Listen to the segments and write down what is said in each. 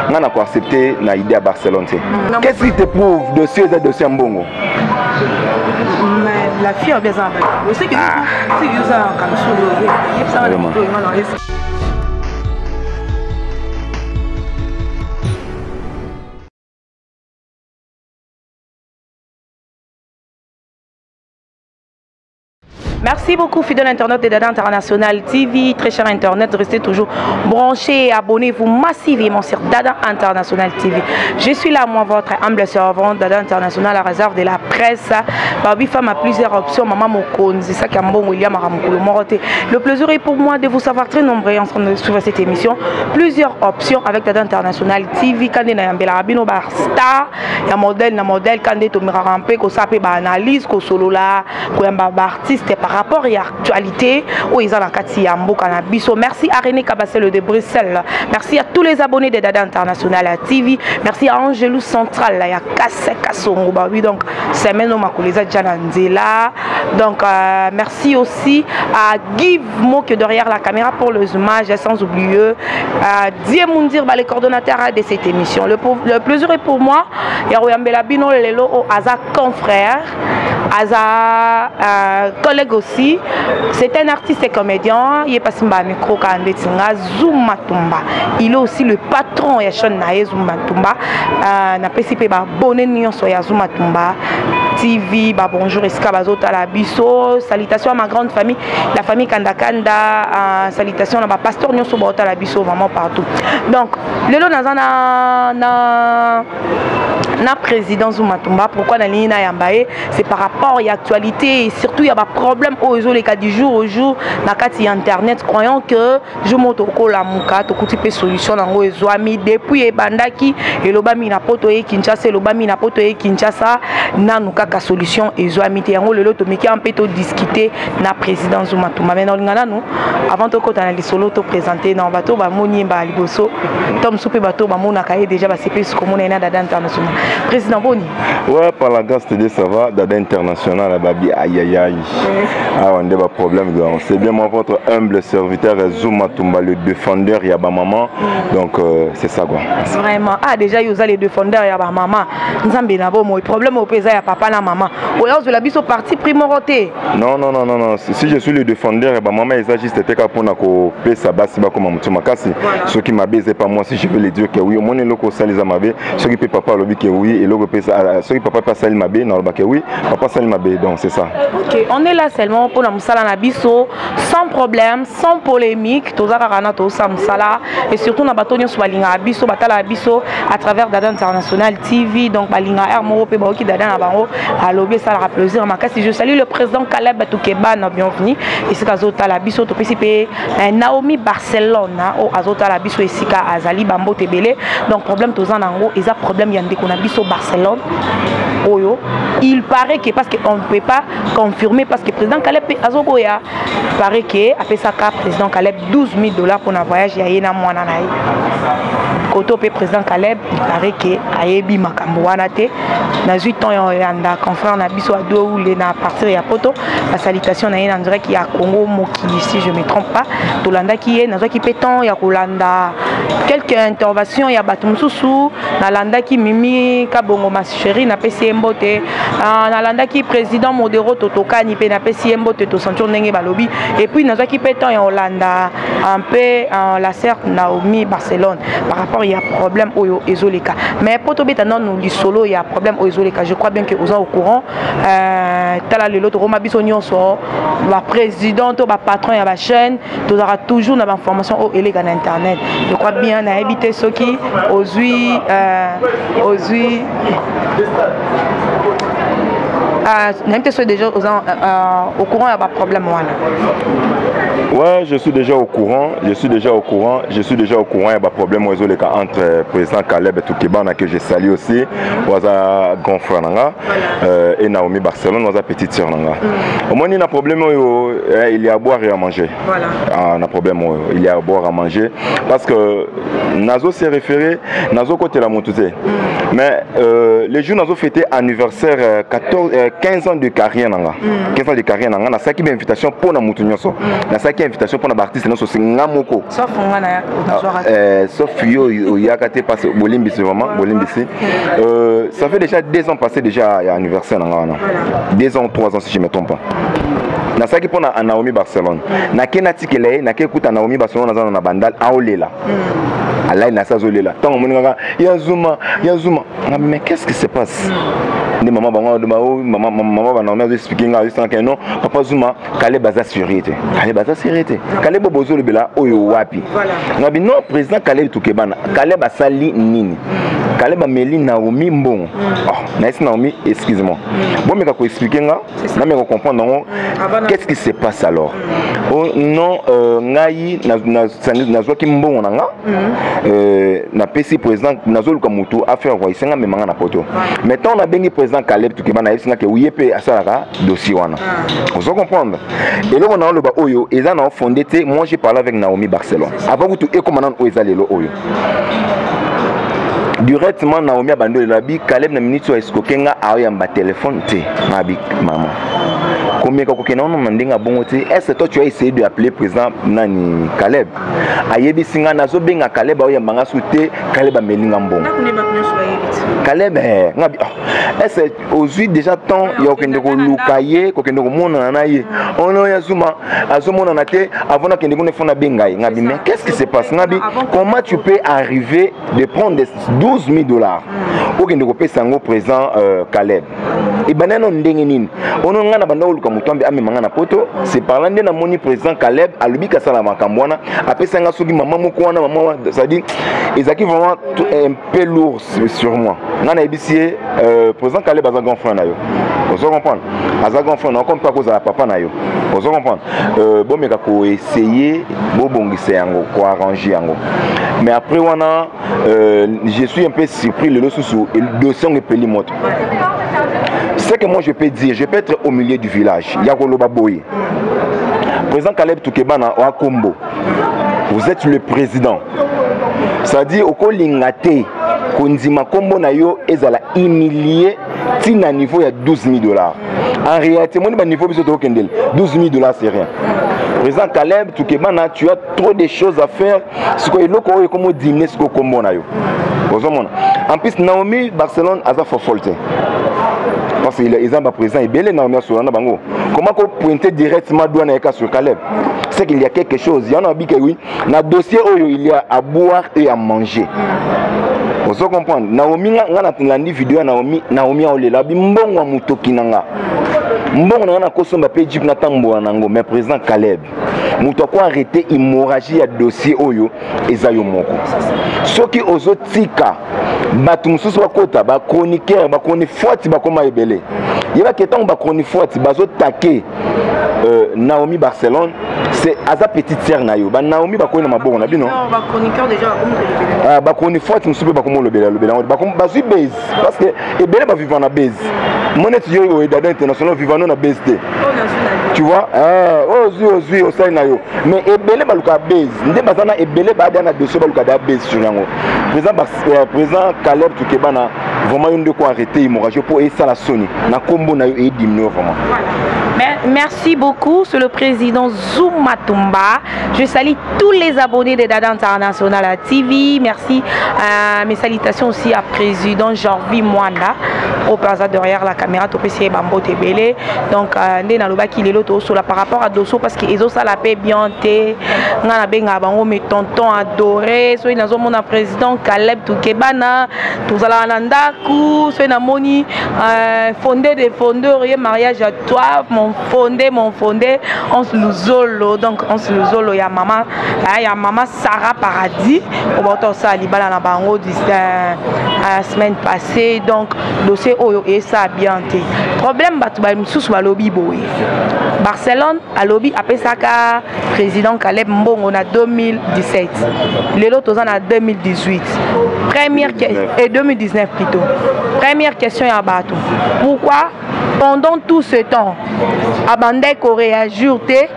on a accepté na idée à Barcelone. Qu'est-ce qui te prouve dossier et dossier Mbongo? La fille a besoin de ça. C'est que ça comme ça. Merci beaucoup, fidèles internautes de Dada International TV. Très cher Internet, restez toujours branchés et abonnez-vous massivement sur Dada International TV. Je suis là, moi, votre humble servant, Dada International, à la réserve de la presse. Barbie Femme a plusieurs options. Maman Mokon, c'est ça qui est bon, William Aramoukoulou Moroté. Le plaisir est pour moi de vous savoir très nombreux en train de suivre cette émission. Plusieurs options avec Dada International TV. Quand il y a un star, il y a modèle, quand il y a un rampé, qu'on s'appelle analyse, qu'on solo là, qu'on y a un artiste par rapport à l'actualité où ils ont la Katiambo Canabiso. Merci à René Cabassel de Bruxelles. Merci à tous les abonnés de Dada International TV. Merci à Angelou Central. Il y a Kasse Kassongo. Donc, c'est maintenant Makouleza Djananzela. Donc, merci aussi à Guy Moke derrière la caméra pour le zoomage, sans oublier Dieu Moundir, les coordonnateurs de cette émission. Le plaisir est pour moi. Il y a Royambela Bino Lelo au Aza confrère, Aza collègue aussi. C'est un artiste et comédien. Il est passé par le micro Zuma Tumba. Il est aussi le patron de Zuma Tumba. Na PCP bonne nion soya Zuma Tumba TV. Bonjour Escabazota la biso. Salutations à ma grande famille, la famille Kandakanda. Salutations à ma pasteur nion sobota la biso vraiment partout. Donc lelo na président Zuma Tumba, pourquoi na ligne na yambaye, c'est par rapport à l'actualité et surtout il y a des problèmes aux les cas du jour au jour na kati internet, croyant que je motoko la muka to kuti pe solution nango ezwami depuis ebandaki elobami na poto e Kinshasa, elobami na poto e Kinshasa nanu kaka solution ezwami te yango lelo to meki un peu to discuter na président Zuma Tumba. Mais dans lingana nous avant to kota na lisolo to présenter na bato ba moni ba liboso tom soupe bato ba mona kaye déjà ba CPS comme na Dada International. Président Boni. Ouais, par la grâce de Dieu, ça va. Dada International, la babi, aïe aïe aïe. Ah, on a des problèmes. C'est bien moi, votre humble serviteur, Zuma Tumba, le défendeur, Yaba Maman. Donc, c'est ça quoi. Vraiment. Ah, déjà, il y a les défendeurs, Yaba Maman. Nous avons bien le problème au pays, il y a papa et maman. Ou alors, je l'ai vu au parti primoroté. Non. Si je suis le défendeur, Yaba Maman, il s'agit de faire pour nous payer sa base, comme un Makasi. Ce qui m'a baisé pas moi, si je veux le dire que oui, au moins, le loco ça les a mabé. Ce qui peut papa le que oui, et le ce qui papa pas salir mabé, non, que oui, papa salir mabé. Donc, c'est ça. Ok, on est là seulement pour nous salir nabiso, sans problème, sans polémique. Tous les gens qui sont là, et surtout nous battons sur Balinga Abiso, Batala Abiso à travers Dada International TV. Donc, Balinga Air Morope, Baoki Dada Nabango, à l'obé, ça leur plaisir. Si je salue le président Caleb Toukeba, bienvenue. Et c'est Azota Labiso, Topesipe, Naomi Barcelone, au Azota Labiso, et Sika Azali, Bambo Tebele. Donc, problème, tous en ango, ils ont problème, il y a des Abiso Barcelone. Oyo. Il paraît que, parce qu'on ne peut pas confirmer, parce que le président Caleb Azogoya, il paraît que, après ça, le président Caleb, $12,000 pour un voyage, il y a un mois. Koto pe président Caleb, il paraît que Ayebi Makamboanate, dans 8 ans, il y a un confrère na biso ado ou les na partir ya poto, la salutation na en direct qui y a Congo Moki, si je me trompe pas, Tolanda qui est, dans qui péton, il y a Kolanda, quelques interventions, il y a Batumsusu, na landa qui Mimi Kabongo ma chérie na pesi mbote, na landa qui président Modero Totoka ni pe na pesi mbote to santion ndenge balobi, et puis dans qui péton ya Hollanda, un peu la sœur Naomi Barcelone, par rapport il y a problème au Ezoleka. Mais pour tout bétanon nous dit solo il y a problème au Ezoleka. Je crois bien que vous êtes au courant. Tala le l'autre Roma Bisonio so la présidente ou la patron de la chaîne, tu auras toujours une information au Elega na internet. Je crois bien à éviter ceux qui osent déjà au courant, il y a pas de problème. Ouais, je suis déjà au courant, il y a pas de problème entre président Caleb et Toukeba que je salue aussi, Waza grand frère et Naomi Barcelone, Waza petite sœur. Au moins il y a un problème, il y a à boire et à manger. Voilà. Un problème, il y a à boire et à manger parce que Nazo s'est référé, Nazo côté la montée. Mais les jours nous avons fêté anniversaire 15 ans de carrière. 15 ans de carrière. On a une invitation pour la Moutounyoso. On a une invitation pour l'artiste. Sauf yo yakate passe Bolimbisi vraiment. Bolimbisi. Ça fait déjà 2 ans passé déjà à anniversaire. 2 ans, 3 ans si je ne me trompe pas. Na saki pona Naomi Barcelone. Na kenati kele, na kekuta Naomi Barcelone na bandal aolela. Allah na sa zolela. Tant on monga Yazuma. Mais qu'est-ce qui se passe? Ni maman maman Naomi expliquer juste que non, papa Zuma Caleb baza sécurité. Caleb baza sécurité. Caleb bozo le bela oyo wapi. Ngabi non président Caleb Toukebana. Caleb asali nini? Caleb ameli Naomi mbongo. Na esi Naomi, excuse-moi. Bon mais kako expliquer nga, na me comprendre qu'est-ce qui se passe alors? Oh non, ngai na zoki mbongo na nga. Na pesi président nazoluka mutu affaire wa isenga memanga na poto. Maintenant on a bengi président Caleb Toukebana isenga ke uyepe asalaka dossier wana. Vous comprendre? Et là on a le ba oyo eza na fondé te, moi j'ai parlé avec Naomi Barcelone. Avant que tout e commandant oyo lelo oyo. Directement Naomi abando le labi Caleb na minute so escokenga ayamba téléphone te mabi maman. Combien que non mandinga bongo te est-ce que toi tu as essayé de appeler président nani Caleb ayebi singa nazo benga Caleb ayamba nga souté Caleb amelinga mbongo Caleb ngabi est-ce aujourd'hui déjà temps ya okende ko lukaye ko kende ko mona na ye ono ya Zuma azomona na te avant na kende ko ne fona benga ngabi mais qu'est-ce qui se passe ngabi comment tu peux arriver de prendre $12 000 au kende ko pesa ngo président Caleb et banano ndenge nini ono nga na banda oluka mutombe ame manga na poto c'est parlant de na moni président Caleb alubi kasala makambwana apesa nga soki maman moko wana maman ça dit ezaki vraiment un peu lourd sur moi ngana ebisie président Caleb aza grand frère na yo vous comprendre aza grand frère na comme pas cause à papa na yo vous comprendre bon meka ko essayer bo bongisa yango ko arranger yango mais après wana je suis un peu surpris le sous le dossier de Pelimoto. C'est que moi je peux dire, je peux être au milieu du village. Yakoloba Boye. Président Caleb Toukebana au Kombo. Vous êtes le président. C'est-à-dire au Kolingate, Konzima Kombo na yo ezala humilié tina niveau il y a $12 000. En réalité, mon niveau $12 000 c'est rien. Président Caleb Toukebana, tu as trop de choses à faire. Ce que loko est comme dîner ce que Kombo na yo. En plus Naomi Barcelone a za fofolte. Parce qu'il est un président et belé Naomi sur la bango. Comment qu'on pointer directement douane avec sur Caleb? C'est qu'il y a quelque chose. Il y en a dit que oui. Dans le dossier où il y a à boire et à manger. Vous comprenez? Naomi n'a vidéo Naomi a la bimbongo a mutoki nanga. Mbongo na kosomba pe jip na tambo nango mais président Caleb. Muto ko arrêter hémorragie ya dossier oyo ezayo moko. Soki ozotika batu mususu bakota ba chroniqueur ba koni forti ba koma ebele. Yeba ketango ba koni forti bazo taquer Naomi Barcelone, c'est Aza petite sœur na yo. Ba Naomi ba koni na mabongo na bino. Ba chroniqueur déjà ba komo ba koni forti mususu ba komo lobela ba komo ba base parce que ebele ba vivant na base. Mon étudiant au Dada international vivant na base. Tu vois ozu au sein na yo. Mais ebele ba luka base. Nde bazana ebele ba dana dossier ba luka da base sur yango. Président Caleb Toukebana vraiment une de quoi arrêter hémorragie pour et ça la Sony. Na combo na yo et diminuer vraiment. Merci beaucoup, c'est le président Zuma Tumba. Je salue tous les abonnés de Dada International TV. Merci. Mes salutations aussi à président Jorvi Mwanda, au présent derrière la caméra, au PC Bambo Tebele. Donc, par rapport à Dosso, parce qu'ils ont ça la paix bien, mes tontons adorés, soit dans mon président Caleb Toukebana, tous à la Nandaku, soit dans mon fondé des fondeurs, mariage à toi, mon fondé, on se l'ouzolo, donc on se l'ouzolo, il y a maman Sarah Paradis, au bord ça à Libala na bango la semaine passée, donc dossier oyo et ça a bien été. Problème batuba msusu ba lobby boy. Barcelone a lobby après ça ka président Caleb Mbongo na 2017. Les autres en a 2018. Première question et 2019 plutôt. Première question à bateau. Pourquoi pendant tout ce temps Abandé Corée a juré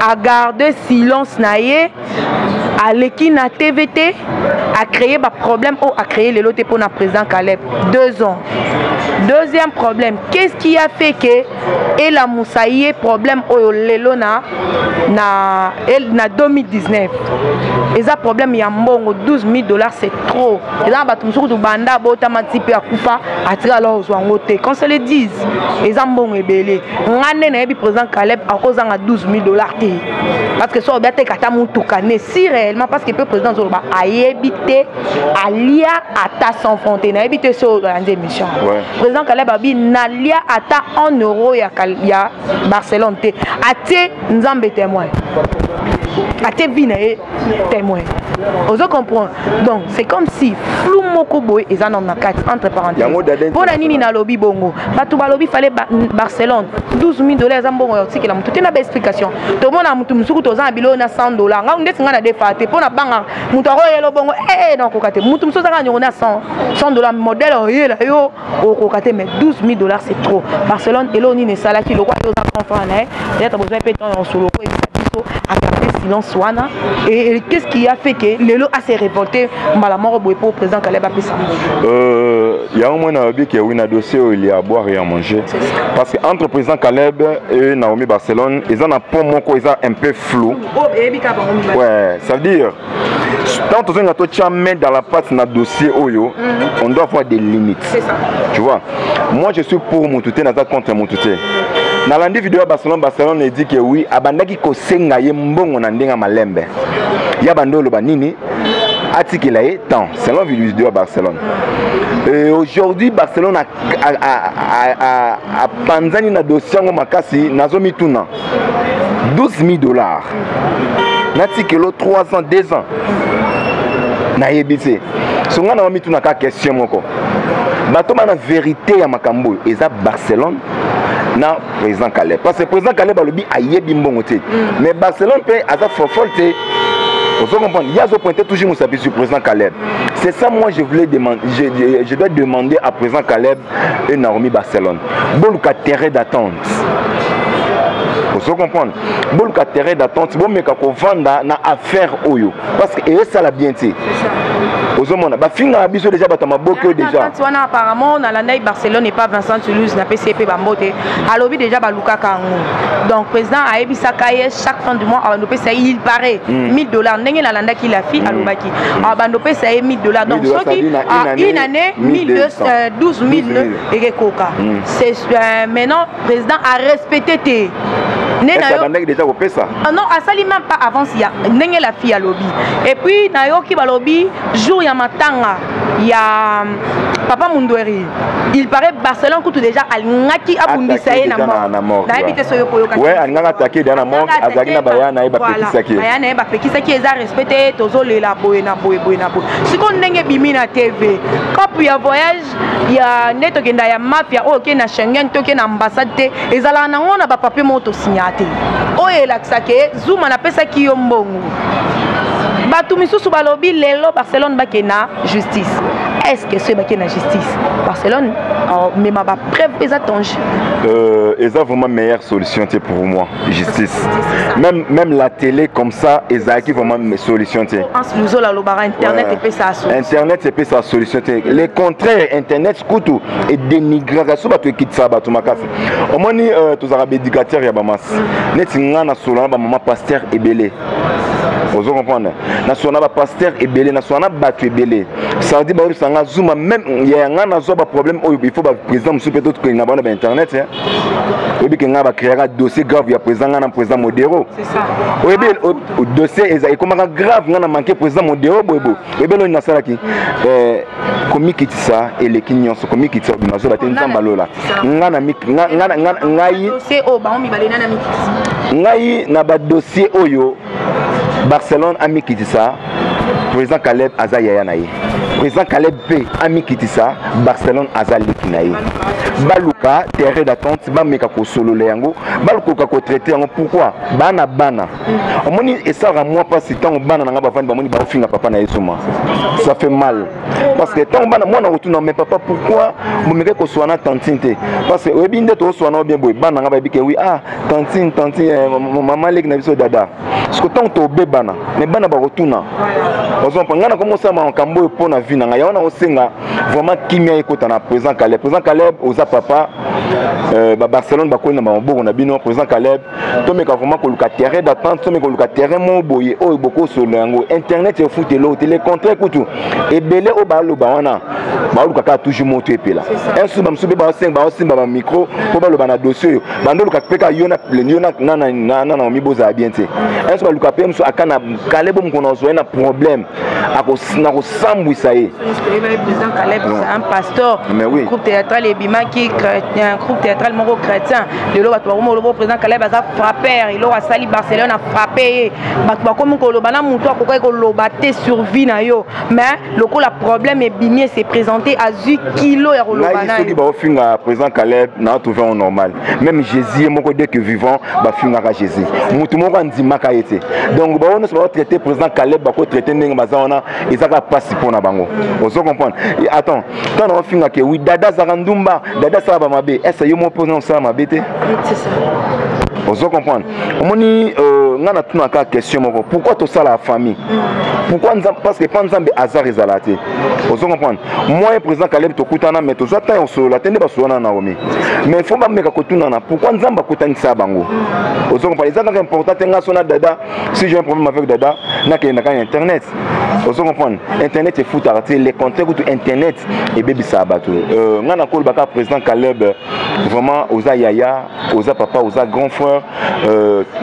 à garder silence naïe Aleki na TVT a créé un problème ou a créé le loté pour le président Caleb. 2 ans. Deuxième problème, qu'est-ce qui a fait que El Moussaïe problème au lelo na 2019. Et ça problème il y a mbongo $12,000 c'est trop. Et là ba tumsuku to banda bota matipe akufa atira alors zwangote. Quand se le disent, et ça mbongo ebele. Ngane na yebi président Caleb a cause nga $12,000 té. Parce que so biate kata mutuka ne si réellement parce que le président Zoloba a yebité alia ata sans fontaine. A yebité so ande mission. Président Caleb a dit nalia ata €1 ya Barcelone té. Até nzambe témoin. Até vinae témoin. Vous comprenez? Donc c'est comme si flou moko boy et ça non na 4 entre parenthèses. Pour la nini na lobby bongo. Batu ba lobby fallait Barcelone $12,000 za mbongo yo tikela mutu tena ba explication. To mona mutu musuku to za bilo na $100. Nga ndesi nga na defate pour na banga mutu ro yelo bongo non kokate mutu musuku za nyona $100 modèle yela yo kokate mais $12,000 c'est trop. Barcelone elo ni ne sala ki lo kwa to za comprendre peut-être besoin péton en solo ko a gardé silence wana et qu'est-ce qui a fait que Lelo a s'est révolté malamoro boy pour président Caleb a fait ça. Il y a un moment qui a un dossier où il y a à boire et à manger parce que entre président Caleb et Naomi Barcelone ils en a pas mon quoi ils ont un peu flou. Ouais, ça veut dire quand on a tout mis dans la patte dans dossier oyo on doit avoir des limites. C'est ça. Tu vois, moi je suis pour Moutouté nata contre Moutouté. Dans la vidéo Barcelone dit que oui abandaki ko senga ye mbongo na ndenga malembe ya bandolo banini atikela ye tant selon la vidéo Barcelone. Aujourd'hui Barcelone a panzani na dossier ngo makasi nazo mituna $12,000 natikelo 3 ans 2 ans na yebise songa na mituna ka question moko bato na vérité ya makambo eza Barcelone na président Caleb parce que président Caleb alobi ayebi mbongo te mais Barcelone peut aza fofolte. Vous comprenez, il y a ce point toujours mon sur président Caleb. C'est ça moi je voulais demander, je dois demander à président Caleb et Naomi Barcelone. Bon le terrain d'attente. Vous comprenez, bon le terrain d'attente, bon mais quand on vend na affaire oyo parce que et ça la bien tu. Vous comprenez, ba finga abiso déjà batama boko déjà. Apparemment dans la Naï Barcelone et pas Vincent Toulouse na PCP bambote. Alobi déjà ba Luka Kango. Donc président a ebisa kaye chaque fin du mois a ndopé ça il paraît $1,000 ndenge la landa qui la fille alobaki. A ndopé ça $1,000 donc ce qui une année 12,000 et coca. C'est maintenant président a respecté tes déjà au ça. Non, à ça même pas avant il y a ndenge la fille à lobby. Et puis na yo ki ba lobby jour ya matanga ya Papa Mundweri. Il paraît Barcelone tout déjà alingaki abundisa ye na mort. Na habite so yo koyoka. Ouais, alingaka attaquer dans mort, azaki na bayana e ba pekisaki. Bayana e ba pekisaki eza respecté tozole la boye na boye. Siko ndenge bimi na TV. Quand ya voyage ya neto kenda ya mafia o ke na Schengen to ke na ambassade ezala na ngona ba papier moto signate. O elakisake Zuma na pesa ki yo mbongo. Batu misusu balobi lelo Barcelone bakena justice. Est-ce que c'est bakena justice? Barcelone mais ma preuve est danger. Ils ont vraiment meilleure solution pour moi, justice. Même la télé comme ça, ils ont vraiment une solution. Internet et ça. Internet et sa solution. Les contraires internet couteau et dénigrer ça va te quitter ça tu m'as au moins tous arabes éducateurs ya bamas. Net ngana solo ba maman pasteur ebelé. Vous comprenez? National pasteur ebelé national battu ebelé. Ça veut dire ba sanga Zuma même il y a ngana zo ba problème il faut ba président monsieur peut-être que na ba internet hein. Obi que ngaba créer un dossier grave ya président ngana président Modero. C'est ça. Obi au dossier est comment grave ngana manquer président Modero bobo. Obi lo nasala ki komi kitisa et les kinyons komi kitisa bimazo ba tenza balola. Ngana ngai dossier o ba mi balena na mikisi. Ngai na ba dossier oyo Barcelone a mis qui dit ça, président Caleb Azaya Naï. président Caleb P ami kitisa Barcelone azali kinaye baluka terrain d'attente ba meka ko solo le yango baluka ko traiter yango pourquoi bana omoni esara moi pas si tant bana nga bavandi ba moni ba ofinga papa na yesuma ça fait mal parce que tant bana moi na retourne mais papa pourquoi mo meka ko soana tantinte parce que obinde to soana bien boy bana nga ba bike oui ah tantine maman leg na biso dada parce que tant to be bana mais bana ba retourne ozo pangana comme ça ma kambo pour na vie na ya ona osenga vraiment kimia ekota na président Caleb oza papa Barcelone ba kona ba mboko na bino président Caleb to meka vraiment ko luka terrain d'attente to meka luka terrain mo boye o boko solo yango internet e foot lo télé contrat kutu e belé o ba lo ba wana ba luka ka toujours monter epela un sou ba msube ba simba ba micro ko ba lo ba na dossier ba ndo luka peka yona na mi boza bien te un sou ba luka pe mso akana Caleb mo kono zo na problème na ko sambwisa ye président Caleb c'est un pasteur groupe théâtral et bimaki chrétien groupe théâtral moko chrétien de lo bato ba président Caleb a frappé il a sali Barcelone a frappé bato comme ko loba na muto akoka ko loba te survie na yo mais le problème est bimé s'est présenté à 8 kilos ya loba na qui ba ofinga président Caleb na trouvé en normal même Jésus moko dès que vivant ba finga ka Jésus mutu moko ndima ka yete donc ba on se va traiter président Caleb ba ko traiter ndenge bazana ezaka passe pour na bango ozo comprendre et attends quand on finga que oui dada zarandumba dada ça ba mabe est-ce yo mo poser ça mabe te c'est ça ozo comprendre omoni ngana tuna ka question moko pourquoi to ça la famille pourquoi parce que panzambe hasard ezalate ozo comprendre moi président Caleb to kutana mais to zata on solo la tende ba sona na omi mais faut ba meka kotuna na pourquoi nzamba kutani sa bango ozo comprendre ezaka important nga sona dada si j'ai un problème avec dada na ke na internet ozo comprendre internet et foot arrêter les contacts ou internet et baby sabato ngana ko baka président Caleb vraiment oza yaya oza papa oza grand frère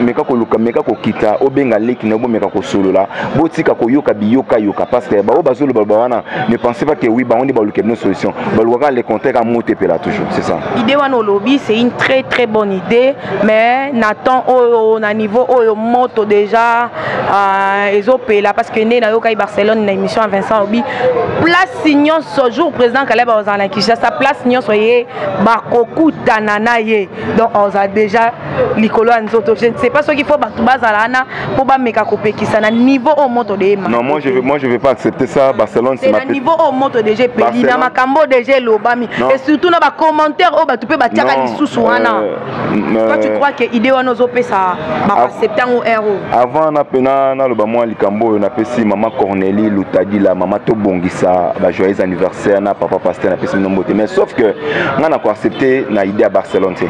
meka ko luka meka ko kita obenga leki na bo meka ko solo la botika ko yoka biyoka parce que ba o bazolo ba wana ne pensez pas que oui ba on dit ba luka une solution ba luka les contacts à monter là toujours c'est ça idée wana au lobby c'est une très très bonne idée mais Nathan on a niveau au moto déjà ezopela parce que né na yoka Barcelone na émission à Vincent Obi place signon ce jour président Caleb aux en Kinshasa place signon soyez bakokuta nana ye donc on a déjà Nicolo Anzoto je ne sais pas ce qu'il faut battre bazalana pour ba meka kopekisa na niveau au moto de non moi je vais pas accepter ça Barcelone c'est ma niveau au moto de G Peli na makambo de G Lobami et surtout na ba commentaire au ba tu peux batiaka lisusu wana toi tu crois que idée wana ozope ça ba accepter un héros avant na pena na loba moi likambo na pesi maman Cornélie Lutadi la maman to bongisa ba joyeux anniversaire na papa pasteur na pesi nombote mais sauf que ngana ko accepter na idée à Barcelone te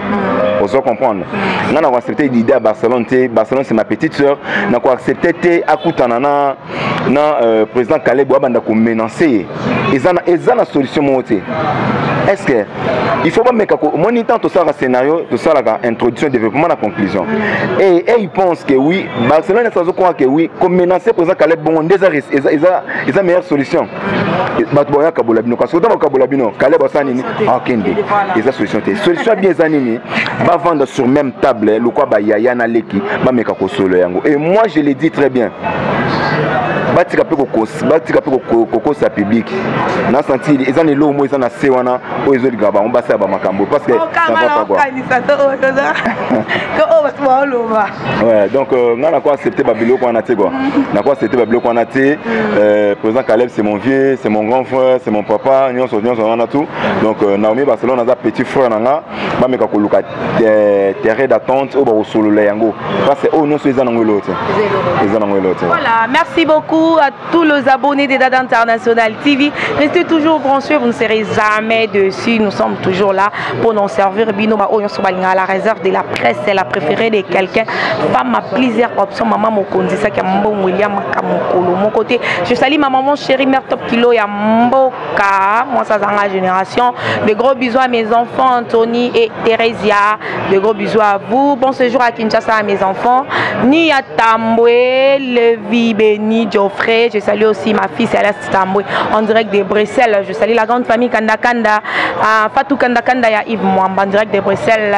ozo comprendre ngana ko accepter l'idée à Barcelone te Barcelone c'est ma petite sœur na ko accepter te akutana na président Caleb banda ko menacer ezana solution moté est-ce que il faut pas mettre moni tant tout ça scénario tout ça la introduction développement la conclusion et il pense que oui Barcelone ça croit que oui comme menacer président Caleb bon déjà ils meilleure solution batboya kabolabino parce que dans kabolabino Caleb sanini akende eza solution bien zanini va vendre sur même table le quoi ba yaya na leki ba meka ko solo yango et moi je le dis très bien batika pe ko sa public na senti ils en lo mo ils en a se wana o ezo ligaba on ba sa ba makambo parce que ça va pas quoi ouais donc ngana ko accepter babilo ko na te quoi na ko accepter babilo ko na te président Caleb c'est mon vieux c'est mon grand frère c'est mon papa nyonso wana tout donc Naomi Barcelone a petit frère nanga ba meka ko luka terrain d'attente au ba solo le yango parce que oh non c'est ça nango l'autre voilà merci beaucoup à tous les abonnés de Dada International TV. Restez toujours branchés, vous ne serez jamais dessus. Nous sommes toujours là pour nous servir. Binoma à la réserve de la presse, c'est la préférée de quelqu'un. Femme a plusieurs options. Maman Mokondi, ça qui a mon William Kamokolo. Mon côté, je salue ma maman chérie, mère Top Kilo, ya Mboka. Moi, ça c'est la génération. De gros bisous à mes enfants, Anthony et Theresia. De gros bisous à vous. Bon séjour à Kinshasa à mes enfants. Ni à Tamboué, Levi, Béni, Joffre. frère, je salue aussi ma fille Céleste Tamboué en direct de Bruxelles. Je salue la grande famille Kanda Kanda, Fatou Kanda Kanda ya Yves Mwamba en direct de Bruxelles,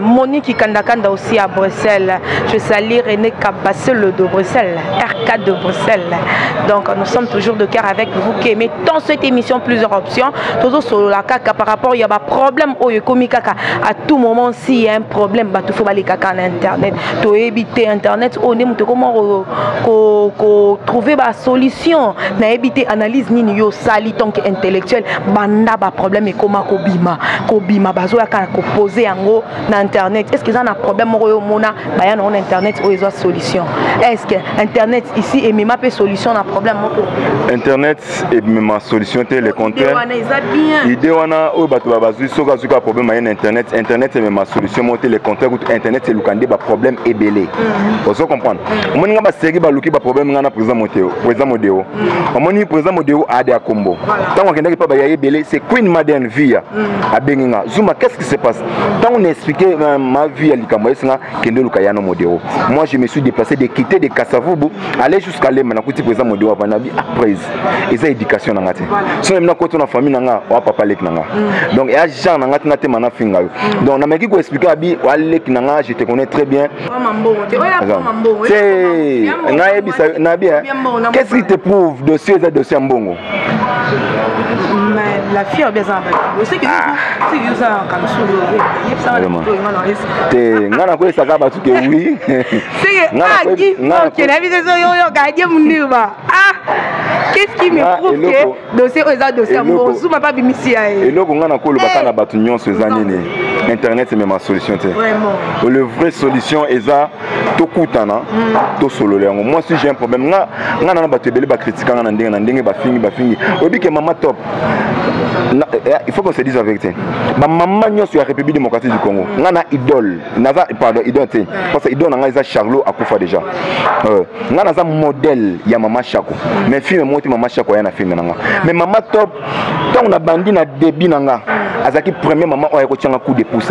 Monique Kanda Kanda aussi à Bruxelles. Je salue René Cabassel de Bruxelles, R4 de Bruxelles. Donc nous sommes toujours de cœur avec vous qui aimez dans cette émission plusieurs options. Toujours sur la caca par rapport il y a un problème au Yokomi Kaka. À tout moment s'il y a un problème, bah tu faut aller caca en internet. Tu éviter internet, on est comment trouver la solution. Na éviter analyse ni yo sali tant que intellectuel. Banda ba problème et comment kobima bazo ya kana poser yango na internet. Est-ce que ça a un problème au mona ba ya na internet ou ils ont solution. Est-ce que internet ici et même pas solution na problème internet et même solution te le contraire. Idée wana o bato ba bazu soka zuka problème à internet et même solution monter le contraire internet c'est lukande ba problème et belé. Vous comprendre. Mon nga ba série ba luki ba problème nga na président modéo. Omoni président modéo a des combo. Tant on kende pas ba ya belé c'est Queen Madeleine Via a benga. Zuma qu'est-ce qui se passe? Tant on expliquer ma vie à likambo esinga kende lukaya no modéo. Moi je me suis déplacé de quitter de Kassavubu aller jusqu'à Lema na kuti président modéo ba na bi après eza éducation na ngati. So même na koto na famille nanga wa papa lek nanga. Donc et agent na ngati na te mana finga. Donc na meki ko expliquer abi wa lek nanga je te connais très bien. Qu'est-ce qui te prouve dossier et dossier mbongo? La fille a besoin de c'est que c'est ça comme ça te ngana ko saka ba tuke oui qu'est-ce qui me prouve que dossier aux dossiers mbongo zuma pas bimisia et loko ngana ko le bakana batu nyonso ezanini internet c'est même solution te vraiment le vrai solution eza to kutana to solo lengo moi si j'ai un problème ngana na batu ebele ba critiquer ngana ndenge ba fingi obi ke mama top. Il faut qu'on se dise la vérité. Ma maman est sur la République démocratique du Congo. On a idole. Pardon, idole. Parce que idole, on a Charlot à Koufa déjà. On a un modèle, il y a maman Chako. Mais film, moi, maman Chako, il y a un film. Mais maman top, quand on a bandit na débit nanga, azaki premier maman, on a un coup de pouce.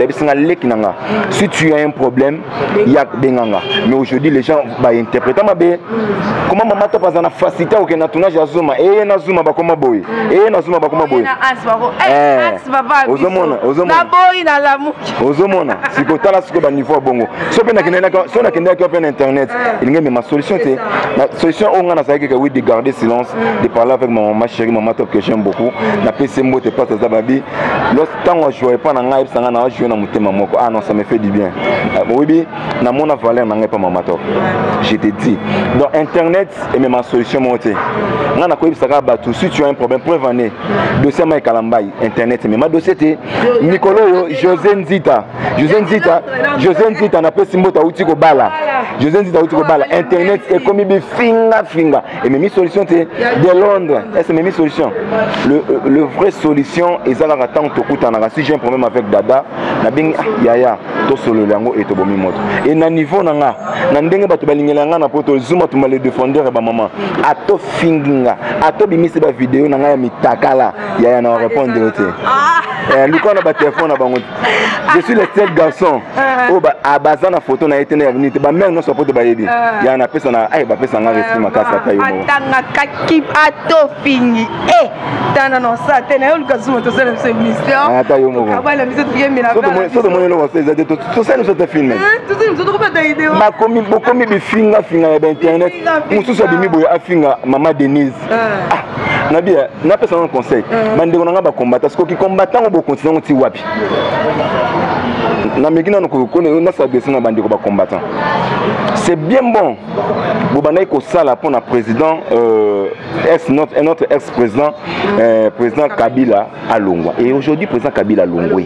Si tu as un problème, il y a des nanga. Mais aujourd'hui, les gens vont interpréter. Comment maman top a une facilité au tournage à Zuma. Et na Zuma, comment boy. Et na Zuma, comment boy. Ozomona si ko tala siko ba niveau bongo so pe na kenda ko open internet il ngi ma solution c'est la solution on a ça que oui de garder silence de parler avec ma chérie maman top que j'aime beaucoup na PC mot te pas ça babi lorsqu'on on jouait pas na ngai sanga na jouer na mutema moko ah non ça me fait du bien oui na mon valeur na ngai pas maman top je te dis donc internet et même ma solution monter ngana ko ibisaka ba tout si tu as un problème pour venir dossier mai kalambai internet mais ma dossier te Nicolo José Nzita na pesi mbota uti ko bala José Nzita uti ko bala internet et comme bi finga et même solution te de Londres et c'est même solution le vrai solution ezala tant to kutana si j'ai un problème avec dada na bingi yaya to solo lango et to bomi moto et na niveau nanga na ndenge bato balingela nga na poto zuma to mal défendre ba maman ato finga ato bimisi ba vidéo nanga ya mitakala yaya na répondre te Lucas na ba téléphone na bango je suis le seul garçon o ba abazana photo na été na unité ba mère no support ba yebi ya na pesa na ai ba pesa nga resti makasa ta yo mo tanga kaki ato fingi tana no sa tena yo Lucas zuma to sele ce mystère ata yo mo ba la mise to yemi na so de mo no c'est ça to sele ce film to sele so to pas da idée ma komi bi finga ya internet musu so bi mi boy afinga mama Denise Nabia, na pesa un conseil. Bande on nga ba combattre parce que combattant on continuer on wapi. Na mekina no ko na sa dessin na bande ko ba combattant. C'est bien bon. Bobana ko sala pour na président notre ex-président président Kabila à Longwa. Et aujourd'hui président Kabila à Longwa.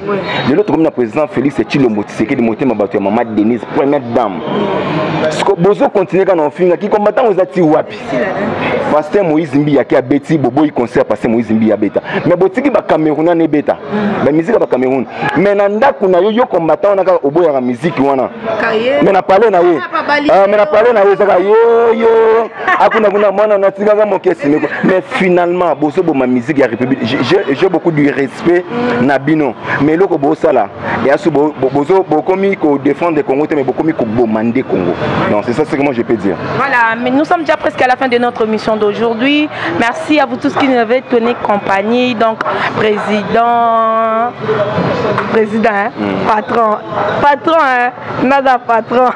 De l'autre comme na président Félix Tshilombo Tshisekedi moté mabatu ya maman Denise première dame. Ce que bozo continuer quand on finit qui combattant aux ati wapi. Pasteur Moïse Mbi qui a bêti bobo il concert Pasteur Moïse Mbi a bêta mais botiki ba Cameroun na bêta ba musique ba Cameroun mais nanda kuna yo combattant na ka oboya la musique wana mais na parler na ye mais na parler na ye ça yo akuna kuna mwana na tika ga mokesi mais finalement boso bo ma musique ya République j'ai beaucoup de respect na bino mais loko bo sala et asu bozo bokomi ko défendre Congo mais bokomi ko bomande Congo. Non, c'est ça ce que moi je peux dire. Voilà, mais nous sommes déjà presque à la fin de notre mission d'aujourd'hui. Merci à vous tous qui nous avez tenu compagnie. Donc, président, hein? Patron, hein? Nada patron.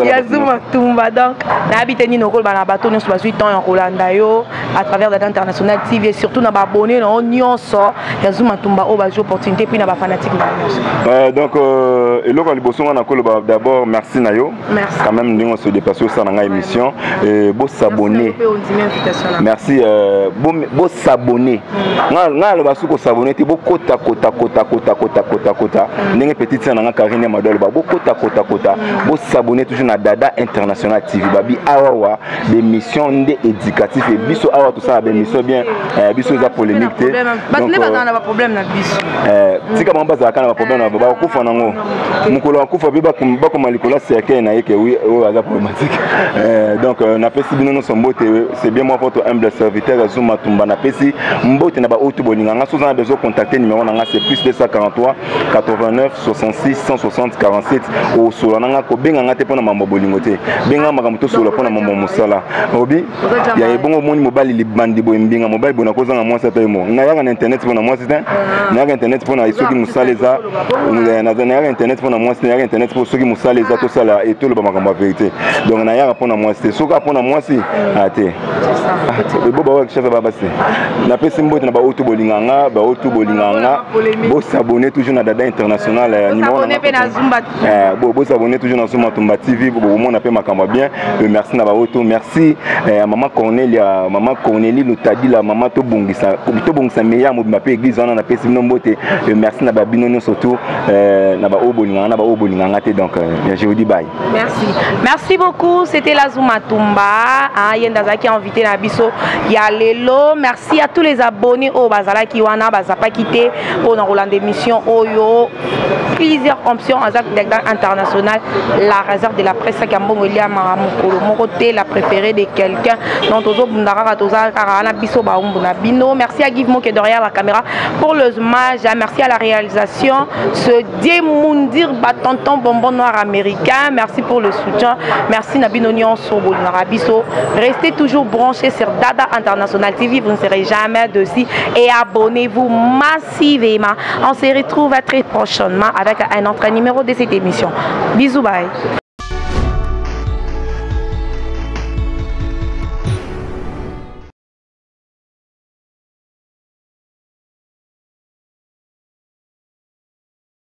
Yazuma Tumba. Donc, n'habitez nos rôles dans la bateau, nous sommes 8 ans en Rolandayo, à travers Dada International TV, et surtout dans abonné, dans l'Union sort. Yazuma Tumba, au bas opportunité, puis dans la fanatique. Donc, et là, d'abord, merci Nayo. Merci. Quand même, nous on se déplace aussi dans l'émission. Beau s'abonner. Merci. Beau s'abonner. Nga le ko s'abonner. Beau kota. N'engé petite sœur nga Karine Madol. Beau kota. Beau s'abonner toujours na Dada International TV. Babi awa des missions éducatives et biso awa tout ça des missions bien. Biso za polémique. Donc on a problème na biso. Si comme on base à quand on a problème na ba ko fa nango. Mukolo ko fa bi ba ko malikola c'est que na yeke oui problématique. Donc na pesi bino no sombote c'est bien moi votre humble serviteur Azuma Tumba na pesi mbote na ba auto bolinga nga soza besoin contacter numéro na nga c'est plus 243 89 66 160 47 au solo nga ko benga nga te pona mambo bolingo te benga makamto solo pona mambo musala obi ya ebongo moni mobile libandi bo mbinga mobile bona ko zanga mwasa pe mo na yaka na internet pona mwasa te na yaka internet pona isoki musaleza na yaka internet pona mwasa na yaka internet pour soki musaleza to sala et tout le makambo vérité donc na yaka pona mwasa te soka pona mwasi ate bo ba chef ba basi na pesi mbote na ba auto bolinganga bo s'abonner toujours na Dada International numéro bo s'abonner toujours na Zuma Tumba TV bo mo na pe makambo bien merci na ba auto merci maman Cornélie Lutadila maman to bongisa meya mo pe église wana na pesi mbote merci na ba bino surtout na ba obolinganga te donc je vous dis bye. Merci beaucoup, c'était la Zuma Tumba. Yendaza qui a invité Nabiso Yalelo. Merci à tous les abonnés au Bazala Kiwana, Bazapa Kité, pour nos Roland d'émission Oyo. Plusieurs options en international. La réserve de la presse Kambongo Liam Maramukolo, Moroté, la préférée de quelqu'un. Donc, Tozo Bundara, Toza Karana, Biso Baombuna Bino. Merci à Guy Mo qui est derrière la caméra pour le zoomage. Merci à la réalisation. Ce Diemundir Batonton Bonbon Noir américain. Merci pour le soutien. Merci Nabino Nyon Sobo Narabiso. Restez toujours branchés sur Dada International TV. Vous ne serez jamais dessus. Et abonnez-vous massivement. On se retrouve très prochainement avec un autre numéro de cette émission. Bisous, bye.